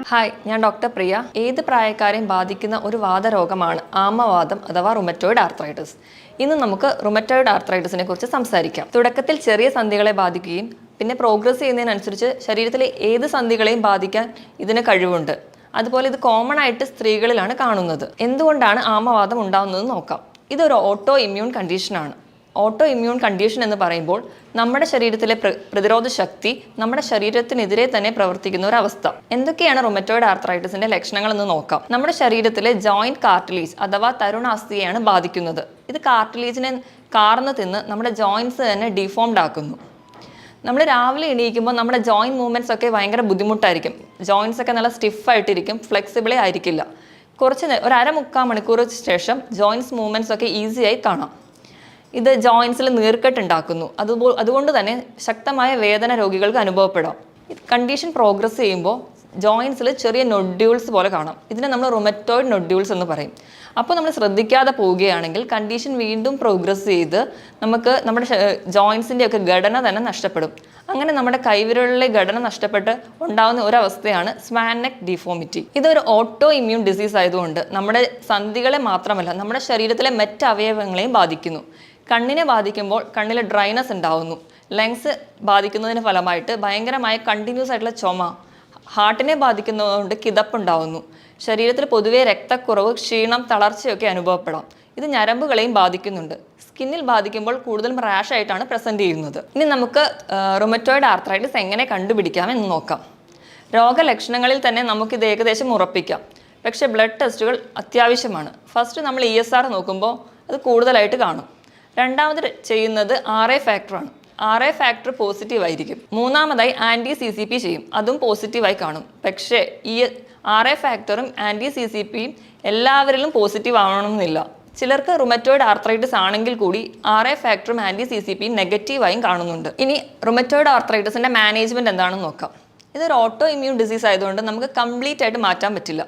Hi, ഞാൻ doctor പ്രിയ. ഏത് പ്രായക്കാരെയും ബാധിക്കുന്ന ഒരു വാതരോഗമാണ് ആമവാദം അഥവാ റുമറ്റോയിഡ് ആർത്രൈറ്റിസ്. ഇന്ന് നമുക്ക് റുമറ്റോയിഡ് ആർത്രൈറ്റിസിനെ കുറിച്ച് സംസാരിക്കാം. തുടക്കത്തിൽ ചെറിയ സന്ധികളെ ബാധിക്കുകയും പിന്നെ പ്രോഗ്രസ് ചെയ്യുന്നതിനനുസരിച്ച് ശരീരത്തിലെ ഏത് സന്ധികളെയും ബാധിക്കാൻ ഇതിന് കഴിവുണ്ട്. അതുപോലെ ഇത് കോമൺ ആയിട്ട് സ്ത്രീകളിലാണ് കാണുന്നത്. എന്തുകൊണ്ടാണ് ആമവാദം ഉണ്ടാകുന്നത് നോക്കാം. ഇതൊരു ഓട്ടോ ഇമ്മ്യൂൺ കണ്ടീഷനാണ്. ഓട്ടോ ഇമ്മ്യൂൺ കണ്ടീഷൻ എന്ന് പറയുമ്പോൾ നമ്മുടെ ശരീരത്തിലെ പ്രതിരോധ ശക്തി നമ്മുടെ ശരീരത്തിനെതിരെ തന്നെ പ്രവർത്തിക്കുന്ന ഒരു അവസ്ഥ. എന്തൊക്കെയാണ് റുമറ്റോയിഡ് ആർത്രൈറ്റിസിന്റെ ലക്ഷണങ്ങൾ എന്ന് നോക്കാം. നമ്മുടെ ശരീരത്തിലെ ജോയിന്റ് കാർട്ടിലേജ് അഥവാ തരുണാസ്ഥിയെയാണ് ബാധിക്കുന്നത്. ഇത് കാർട്ടിലേജിനെ കാർന്ന് തിന്ന് നമ്മുടെ ജോയിന്റ്സ് തന്നെ ഡിഫോംഡ് ആക്കുന്നു. നമ്മൾ രാവിലെ എണീക്കുമ്പോൾ നമ്മുടെ ജോയിന്റ് മൂവ്മെന്റ്സ് ഒക്കെ ഭയങ്കര ബുദ്ധിമുട്ടായിരിക്കും. ജോയിന്റ്സ് ഒക്കെ നല്ല സ്റ്റിഫായിട്ടിരിക്കും, ഫ്ലെക്സിബിളേ ആയിരിക്കില്ല. ഒരു അരമുക്കാൽ മണിക്കൂർ ശേഷം ജോയിന്റ്സ് മൂവ്മെന്റ്സ് ഒക്കെ ഈസിയായി കാണാം. ഇത് ജോയിൻസിൽ നീർക്കെട്ടുണ്ടാക്കുന്നു. അതുകൊണ്ട് തന്നെ ശക്തമായ വേദന രോഗികൾക്ക് അനുഭവപ്പെടാം. കണ്ടീഷൻ പ്രോഗ്രസ് ചെയ്യുമ്പോൾ ജോയിൻസിൽ ചെറിയ നൊഡ്യൂൾസ് പോലെ കാണാം. ഇതിനെ നമ്മൾ റുമറ്റോയിഡ് നൊഡ്യൂൾസ് എന്ന് പറയും. അപ്പോൾ നമ്മൾ ശ്രദ്ധിക്കാതെ പോവുകയാണെങ്കിൽ കണ്ടീഷൻ വീണ്ടും പ്രോഗ്രസ് ചെയ്ത് നമുക്ക് നമ്മുടെ ജോയിൻസിൻ്റെ ഒക്കെ ഘടന തന്നെ നഷ്ടപ്പെടും. അങ്ങനെ നമ്മുടെ കൈവിരലിലെ ഘടന നഷ്ടപ്പെട്ട് ഉണ്ടാകുന്ന ഒരവസ്ഥയാണ് സ്വാൻ നെക്ക് ഡിഫോമിറ്റി. ഇതൊരു ഓട്ടോ ഇമ്മ്യൂൺ ഡിസീസ് ആയതുകൊണ്ട് നമ്മുടെ സന്ധികളെ മാത്രമല്ല നമ്മുടെ ശരീരത്തിലെ മറ്റ് അവയവങ്ങളെയും ബാധിക്കുന്നു. കണ്ണിനെ ബാധിക്കുമ്പോൾ കണ്ണിൽ ഡ്രൈനസ് ഉണ്ടാവുന്നു. ലങ്സ് ബാധിക്കുന്നതിന് ഫലമായിട്ട് ഭയങ്കരമായ കണ്ടിന്യൂസ് ആയിട്ടുള്ള ചുമ. ഹാർട്ടിനെ ബാധിക്കുന്നതുകൊണ്ട് കിതപ്പുണ്ടാവുന്നു. ശരീരത്തിൽ പൊതുവെ രക്തക്കുറവ്, ക്ഷീണം, തളർച്ചയൊക്കെ അനുഭവപ്പെടാം. ഇത് ഞരമ്പുകളെയും ബാധിക്കുന്നുണ്ട്. സ്കിന്നിൽ ബാധിക്കുമ്പോൾ കൂടുതലും റാഷ് ആയിട്ടാണ് പ്രസന്റ് ചെയ്യുന്നത്. ഇനി നമുക്ക് റുമറ്റോയിഡ് ആർത്രൈറ്റിസ് എങ്ങനെ കണ്ടുപിടിക്കാമെന്ന് നോക്കാം. രോഗലക്ഷണങ്ങളിൽ തന്നെ നമുക്കിത് ഏകദേശം ഉറപ്പിക്കാം. പക്ഷേ ബ്ലഡ് ടെസ്റ്റുകൾ അത്യാവശ്യമാണ്. ഫസ്റ്റ് നമ്മൾ ESR നോക്കുമ്പോൾ അത് കൂടുതലായിട്ട് കാണും. രണ്ടാമത് ചെയ്യുന്നത് RA ഫാക്ടറാണ്. RA ഫാക്ടർ പോസിറ്റീവ് ആയിരിക്കും. മൂന്നാമതായി anti-CCP ചെയ്യും, അതും പോസിറ്റീവായി കാണും. പക്ഷേ ഈ RA ഫാക്ടറും anti-CCPയും എല്ലാവരിലും പോസിറ്റീവ് ആവണമെന്നില്ല. ചിലർക്ക് റുമറ്റോയിഡ് ആർത്രൈറ്റിസ് ആണെങ്കിൽ കൂടി RA ഫാക്ടറും anti-CCPയും നെഗറ്റീവായും കാണുന്നുണ്ട്. ഇനി റുമറ്റോയിഡ് ആർത്രൈറ്റിസിന്റെ മാനേജ്മെന്റ് എന്താണെന്ന് നോക്കാം. ഇതൊരു ഓട്ടോ ഇമ്മ്യൂൺ ഡിസീസ് ആയതുകൊണ്ട് നമുക്ക് കംപ്ലീറ്റ് ആയിട്ട് മാറ്റാൻ പറ്റില്ല.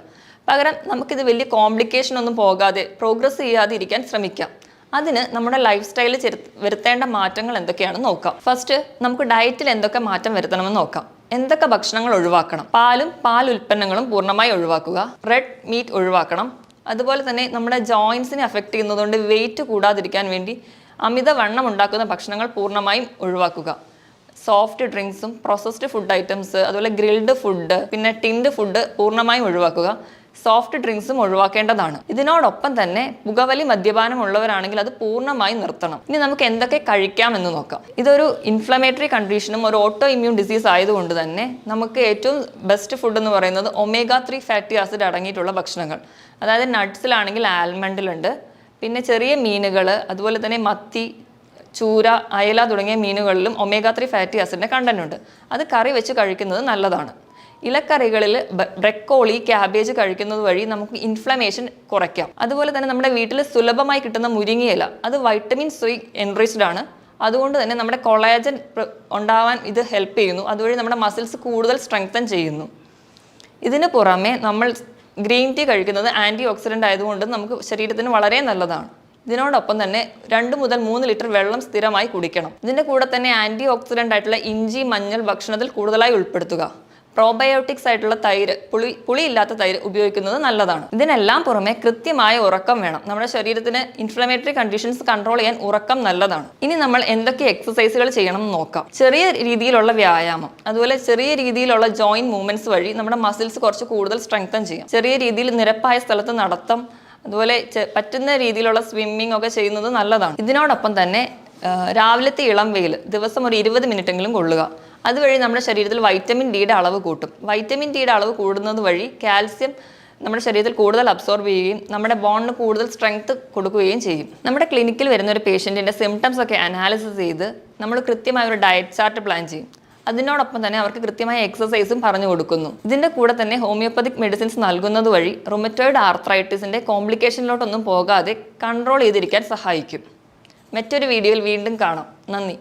പകരം നമുക്കിത് വലിയ കോംപ്ലിക്കേഷൻ ഒന്നും പോകാതെ പ്രോഗ്രസ് ചെയ്യാതെ ഇരിക്കാൻ ശ്രമിക്കാം. അതിന് നമ്മുടെ ലൈഫ് സ്റ്റൈലിൽ വരുത്തേണ്ട മാറ്റങ്ങൾ എന്തൊക്കെയാണെന്ന് നോക്കാം. ഫസ്റ്റ് നമുക്ക് ഡയറ്റിൽ എന്തൊക്കെ മാറ്റം വരുത്തണമെന്ന് നോക്കാം. എന്തൊക്കെ ഭക്ഷണങ്ങൾ ഒഴിവാക്കണം? പാൽ ഉൽപ്പന്നങ്ങളും പൂർണ്ണമായി ഒഴിവാക്കുക. റെഡ് മീറ്റ് ഒഴിവാക്കണം. അതുപോലെ തന്നെ നമ്മുടെ ജോയിൻസിനെ അഫക്റ്റ് ചെയ്യുന്നതുകൊണ്ട് വെയിറ്റ് കൂടാതിരിക്കാൻ വേണ്ടി അമിതവണ്ണം ഉണ്ടാക്കുന്ന ഭക്ഷണങ്ങൾ പൂർണ്ണമായും ഒഴിവാക്കുക. സോഫ്റ്റ് ഡ്രിങ്ക്സും പ്രോസസ്ഡ് ഫുഡ് ഐറ്റംസ്, അതുപോലെ ഗ്രിൽഡ് ഫുഡ്, പിന്നെ ടിൻഡ് ഫുഡ് പൂർണ്ണമായും ഒഴിവാക്കുക. സോഫ്റ്റ് ഡ്രിങ്ക്സും ഒഴിവാക്കേണ്ടതാണ്. ഇതിനോടൊപ്പം തന്നെ പുകവലി, മദ്യപാനം ഉള്ളവരാണെങ്കിൽ അത് പൂർണ്ണമായും നിർത്തണം. ഇനി നമുക്ക് എന്തൊക്കെ കഴിക്കാമെന്ന് നോക്കാം. ഇതൊരു ഇൻഫ്ലമേറ്ററി കണ്ടീഷനും ഒരു ഓട്ടോ ഇമ്മ്യൂൺ ഡിസീസ് ആയതുകൊണ്ട് തന്നെ നമുക്ക് ഏറ്റവും ബെസ്റ്റ് ഫുഡ് എന്ന് പറയുന്നത് omega-3 ഫാറ്റി ആസിഡ് അടങ്ങിയിട്ടുള്ള ഭക്ഷണങ്ങൾ. അതായത് നട്ട്സിലാണെങ്കിൽ ആൽമണ്ടിലുണ്ട്, പിന്നെ ചെറിയ മീനുകൾ, അതുപോലെ തന്നെ മത്തി, ചൂര, അയല തുടങ്ങിയ മീനുകളിലും omega-3 ഫാറ്റി ആസിഡിൻ്റെ കണ്ടന്റ് ഉണ്ട്. അത് കറി വെച്ച് കഴിക്കുന്നത് നല്ലതാണ്. ഇലക്കറികളിൽ ബ്രക്കോളി, ക്യാബേജ് കഴിക്കുന്നത് വഴി നമുക്ക് ഇൻഫ്ലമേഷൻ കുറയ്ക്കാം. അതുപോലെ തന്നെ നമ്മുടെ വീട്ടിൽ സുലഭമായി കിട്ടുന്ന മുരിങ്ങയില, അത് വൈറ്റമിൻ C എൻറിച്ച്ഡ് ആണ്. അതുകൊണ്ട് തന്നെ നമ്മുടെ കൊളാജൻ ഉണ്ടാവാൻ ഇത് ഹെൽപ്പ് ചെയ്യുന്നു. അതുവഴി നമ്മുടെ മസിൽസ് കൂടുതൽ സ്ട്രെങ്തൻ ചെയ്യുന്നു. ഇതിന് പുറമെ നമ്മൾ ഗ്രീൻ ടീ കഴിക്കുന്നത് ആൻറ്റി ഓക്സിഡൻ്റ് ആയതുകൊണ്ട് നമുക്ക് ശരീരത്തിന് വളരെ നല്ലതാണ്. ഇതിനോടൊപ്പം തന്നെ 2 മുതൽ 3 ലിറ്റർ വെള്ളം സ്ഥിരമായി കുടിക്കണം. ഇതിൻ്റെ കൂടെ തന്നെ ആൻറ്റി ഓക്സിഡൻ്റ് ആയിട്ടുള്ള ഇഞ്ചി, മഞ്ഞൾ ഭക്ഷണത്തിൽ കൂടുതലായി ഉൾപ്പെടുത്തുക. പ്രോബയോട്ടിക്സ് ആയിട്ടുള്ള തൈര്, പുളിയില്ലാത്ത തൈര് ഉപയോഗിക്കുന്നത് നല്ലതാണ്. ഇതിനെല്ലാം പുറമെ കൃത്യമായ ഉറക്കം വേണം. നമ്മുടെ ശരീരത്തിന് ഇൻഫ്ലമേറ്ററി കണ്ടീഷൻസ് കൺട്രോൾ ചെയ്യാൻ ഉറക്കം നല്ലതാണ്. ഇനി നമ്മൾ എന്തൊക്കെ എക്സസൈസുകൾ ചെയ്യണം എന്ന് നോക്കാം. ചെറിയ രീതിയിലുള്ള വ്യായാമം, അതുപോലെ ചെറിയ രീതിയിലുള്ള ജോയിന്റ് മൂവ്മെന്റ്സ് വഴി നമ്മുടെ മസിൽസ് കുറച്ച് കൂടുതൽ സ്ട്രെങ്തൻ ചെയ്യാം. ചെറിയ രീതിയിൽ നിരപ്പായ സ്ഥലത്ത് നടത്തം, അതുപോലെ പറ്റുന്ന രീതിയിലുള്ള സ്വിമ്മിങ് ഒക്കെ ചെയ്യുന്നത് നല്ലതാണ്. ഇതിനോടൊപ്പം തന്നെ രാവിലത്തെ ഇളം വെയിൽ ദിവസം ഒരു 20 മിനിറ്റെങ്കിലും കൊള്ളുക. അതുവഴി നമ്മുടെ ശരീരത്തിൽ വൈറ്റമിൻ ഡിയുടെ അളവ് കൂട്ടും. വൈറ്റമിൻ ഡിയുടെ അളവ് കൂടുന്നത് വഴി കാൽസ്യം നമ്മുടെ ശരീരത്തിൽ കൂടുതൽ അബ്സോർബ് ചെയ്യുകയും നമ്മുടെ ബോണിന് കൂടുതൽ സ്ട്രെങ്ത് കൊടുക്കുകയും ചെയ്യും. നമ്മുടെ ക്ലിനിക്കിൽ വരുന്ന ഒരു പേഷ്യൻറ്റിൻ്റെ സിംറ്റംസ് ഒക്കെ അനാലിസിസ് ചെയ്ത് നമ്മൾ കൃത്യമായ ഒരു ഡയറ്റ് ചാർട്ട് പ്ലാൻ ചെയ്യും. അതിനോടൊപ്പം തന്നെ അവർക്ക് കൃത്യമായ എക്സസൈസും പറഞ്ഞു കൊടുക്കുന്നു. ഇതിൻ്റെ കൂടെ തന്നെ ഹോമിയോപ്പതിക് മെഡിസിൻസ് നൽകുന്നത് വഴി റുമറ്റോയിഡ് ആർത്രൈറ്റിസിൻ്റെ കോംപ്ലിക്കേഷനിലോട്ടൊന്നും പോകാതെ കൺട്രോൾ ചെയ്തിരിക്കാൻ സഹായിക്കും. മറ്റൊരു വീഡിയോയിൽ വീണ്ടും കാണാം. നന്ദി.